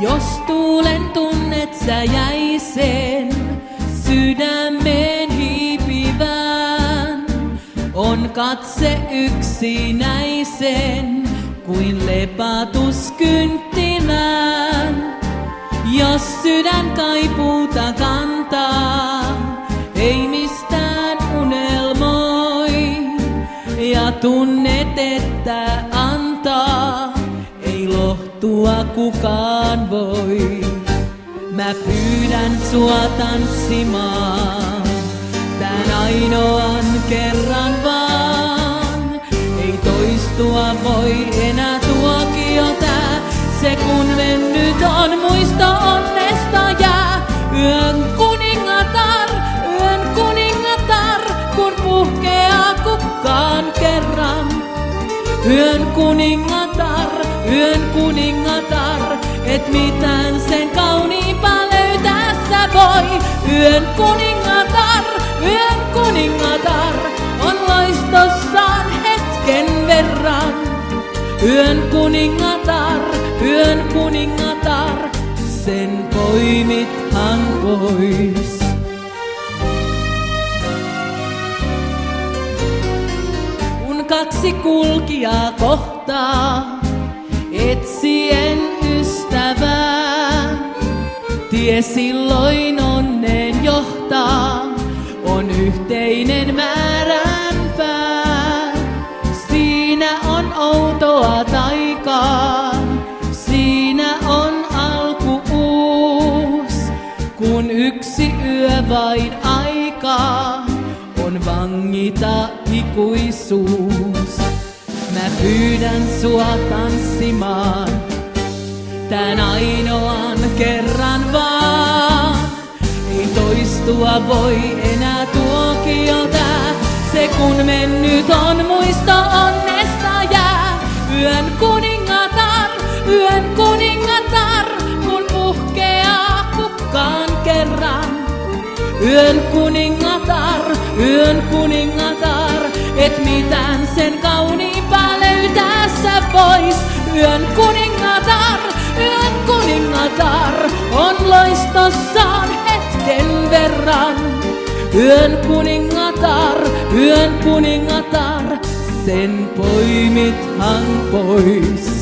Jos tuulen tunnet sä jäisen, sydämeen hiipivän, on katse yksinäisen kuin lepatuskynttilän. Jos sydän kaipuuta kantaa, ei mistään unelmoi, ja tunnet, että antaa, ei lohtua kukaan voi. Mä pyydän sua tanssimaan, tän ainoan kerran vaan. Ei toistua voi enää tuokio tää, se kun mennyt on muisto onnesta jää. Yön kuningatar, kun puhkeaa kukkaan kerran. Yön kuningatar, et mitään sen kauniimpaa löytää sä voi. Yön kuningatar, on loistossaan hetken verran. Yön kuningatar, sen poimithan pois. Kun kaksi kulkijaa kohtaa, etsien ystävää, tie silloin onneen johtaa, on yhteinen määränpää. Siinä on outoa taikaa, siinä on alku uus, kun yksi yö vain aikaa on vangita ikuisuus. Mä pyydän sua tanssimaan, tän ainoan kerran vaan. Ei toistua voi enää tuokio tää, se kun mennyt on muisto onnesta jää. Yön kuningatar, kun puhkeaa kukkaan kerran. Yön kuningatar, et mitään sen kauniimpaa löytää sä pois. Yön kuningatar, on loistossaan hetken verran. Yön kuningatar, sen poimithan pois.